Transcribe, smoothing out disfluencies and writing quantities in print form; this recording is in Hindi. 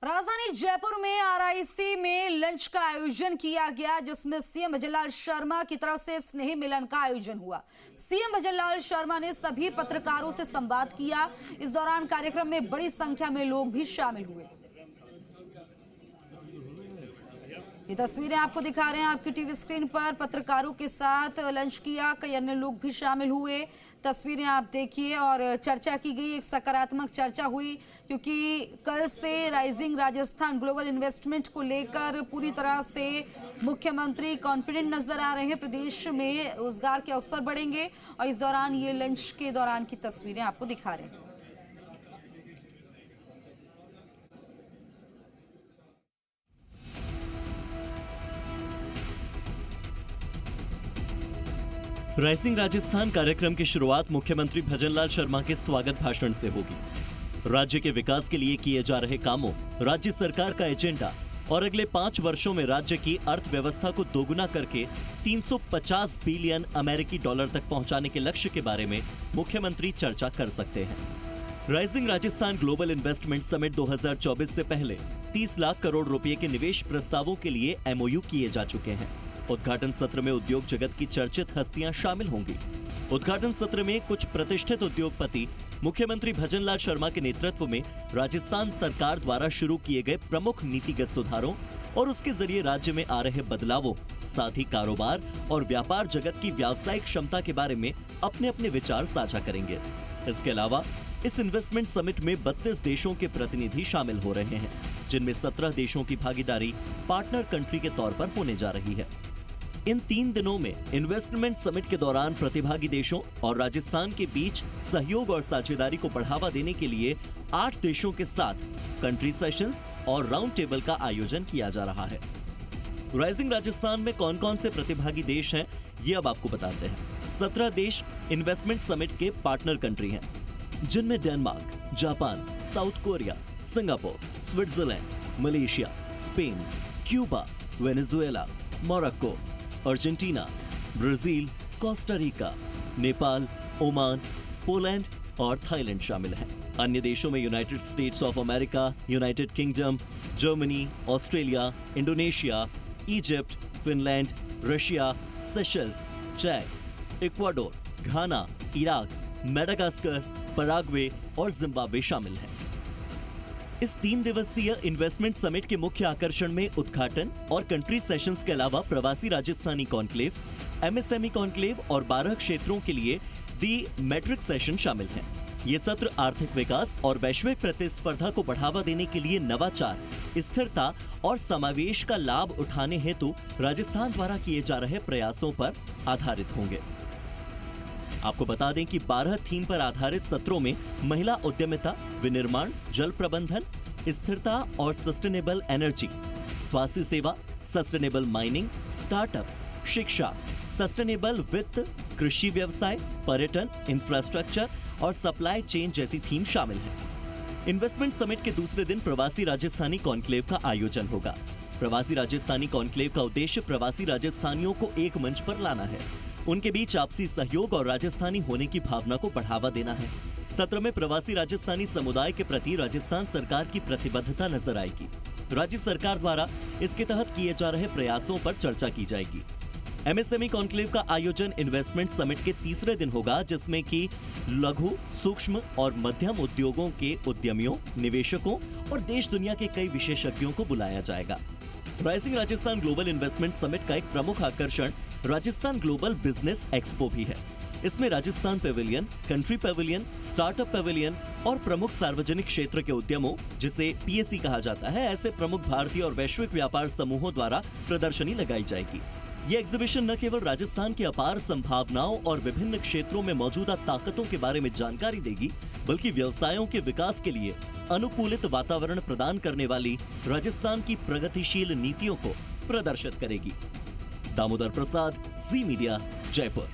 राजधानी जयपुर में आरआईसी में लंच का आयोजन किया गया, जिसमें सीएम भजनलाल शर्मा की तरफ से स्नेही मिलन का आयोजन हुआ। सीएम भजनलाल शर्मा ने सभी पत्रकारों से संवाद किया। इस दौरान कार्यक्रम में बड़ी संख्या में लोग भी शामिल हुए। ये तस्वीरें आपको दिखा रहे हैं आपकी टीवी स्क्रीन पर। पत्रकारों के साथ लंच किया, कई अन्य लोग भी शामिल हुए। तस्वीरें आप देखिए और चर्चा की गई, एक सकारात्मक चर्चा हुई, क्योंकि कल से राइजिंग राजस्थान ग्लोबल इन्वेस्टमेंट को लेकर पूरी तरह से मुख्यमंत्री कॉन्फिडेंट नजर आ रहे हैं। प्रदेश में रोजगार के अवसर बढ़ेंगे और इस दौरान ये लंच के दौरान की तस्वीरें आपको दिखा रहे हैं। राइजिंग राजस्थान कार्यक्रम की शुरुआत मुख्यमंत्री भजनलाल शर्मा के स्वागत भाषण से होगी। राज्य के विकास के लिए किए जा रहे कामों, राज्य सरकार का एजेंडा और अगले 5 वर्षों में राज्य की अर्थव्यवस्था को दोगुना करके 350 बिलियन अमेरिकी डॉलर तक पहुंचाने के लक्ष्य के बारे में मुख्यमंत्री चर्चा कर सकते हैं। Rising Rajasthan global investment summit 2024 से पहले 30 लाख करोड़ रुपए के निवेश प्रस्तावों के लिए MOU किए जा चुके हैं। उद्घाटन सत्र में उद्योग जगत की चर्चित हस्तियां शामिल होंगी। उद्घाटन सत्र में कुछ प्रतिष्ठित उद्योगपति मुख्यमंत्री भजनलाल शर्मा के नेतृत्व में राजस्थान सरकार द्वारा शुरू किए गए प्रमुख नीतिगत सुधारों और उसके जरिए राज्य में आ रहे बदलावों, साथ ही कारोबार और व्यापार जगत की व्यावसायिक क्षमता के बारे में अपने अपने विचार साझा करेंगे। इसके अलावा इस इन्वेस्टमेंट समिट में 32 देशों के प्रतिनिधि शामिल हो रहे हैं, जिनमें 17 देशों की भागीदारी पार्टनर कंट्री के तौर पर होने जा रही है। इन 3 दिनों में इन्वेस्टमेंट समिट के दौरान प्रतिभागी देशों और राजस्थान के बीच सहयोग और साझेदारी को बढ़ावा देने के लिए 8 देशों के साथ कंट्री सेशंस और राउंड टेबल का आयोजन किया जा रहा है। राइजिंग राजस्थान में कौन कौन से प्रतिभागी देश हैं, ये अब आपको बताते हैं। 17 देश इन्वेस्टमेंट समिट के पार्टनर कंट्री हैं, जिनमें Denmark, Japan, South Korea, Singapore, Switzerland, Malaysia, Spain, Cuba, Venezuela, Morocco, Argentina, Brazil, Costa Rica, Nepal, Oman, Poland और थाईलैंड शामिल हैं। अन्य देशों में United States of America, United Kingdom, Germany, Australia, Indonesia, Egypt, Finland, Russia, Seychelles, चैक, Ecuador, Ghana, Iraq, Madagascar, Paraguay और जिम्बाब्वे शामिल हैं। इस 3 दिवसीय इन्वेस्टमेंट समिट के मुख्य आकर्षण में उद्घाटन और कंट्री सेशंस के अलावा प्रवासी राजस्थानी कॉन्क्लेव, MSME कॉन्क्लेव और 12 क्षेत्रों के लिए दी मैट्रिक सेशन शामिल हैं। ये सत्र आर्थिक विकास और वैश्विक प्रतिस्पर्धा को बढ़ावा देने के लिए नवाचार, स्थिरता और समावेश का लाभ उठाने हेतु राजस्थान द्वारा किए जा रहे प्रयासों पर आधारित होंगे। आपको बता दें कि 12 थीम पर आधारित सत्रों में महिला उद्यमिता, विनिर्माण, जल प्रबंधन, स्थिरता और सस्टेनेबल एनर्जी, स्वास्थ्य सेवा, सस्टेनेबल माइनिंग, स्टार्टअप्स, शिक्षा, सस्टेनेबल वित्त, कृषि व्यवसाय, पर्यटन, इंफ्रास्ट्रक्चर और सप्लाई चेन जैसी थीम शामिल हैं। इन्वेस्टमेंट समिट के दूसरे दिन प्रवासी राजस्थानी कॉन्क्लेव का आयोजन होगा। प्रवासी राजस्थानी कॉन्क्लेव का उद्देश्य प्रवासी राजस्थानियों को एक मंच पर लाना है, उनके बीच आपसी सहयोग और राजस्थानी होने की भावना को बढ़ावा देना है। सत्र में प्रवासी राजस्थानी समुदाय के प्रति राजस्थान सरकार की प्रतिबद्धता नजर आएगी। राज्य सरकार द्वारा इसके तहत किए जा रहे प्रयासों पर चर्चा की जाएगी। MSME कॉन्क्लेव का आयोजन इन्वेस्टमेंट समिट के तीसरे दिन होगा, जिसमें कि लघु, सूक्ष्म और मध्यम उद्योगों के उद्यमियों, निवेशकों और देश दुनिया के कई विशेषज्ञों को बुलाया जाएगा। Rising Rajasthan global investment summit का एक प्रमुख आकर्षण राजस्थान ग्लोबल बिजनेस एक्सपो भी है। इसमें Rajasthan Pavilion, country Pavilion, startup Pavilion और प्रमुख सार्वजनिक क्षेत्र के उद्यमों, जिसे PSE कहा जाता है, ऐसे प्रमुख भारतीय और वैश्विक व्यापार समूहों द्वारा प्रदर्शनी लगाई जाएगी। ये एग्जीबिशन न केवल राजस्थान की अपार संभावनाओं और विभिन्न क्षेत्रों में मौजूदा ताकतों के बारे में जानकारी देगी, बल्कि व्यवसायों के विकास के लिए अनुकूलित वातावरण प्रदान करने वाली राजस्थान की प्रगतिशील नीतियों को प्रदर्शित करेगी। दामोदर प्रसाद, जी मीडिया, जयपुर।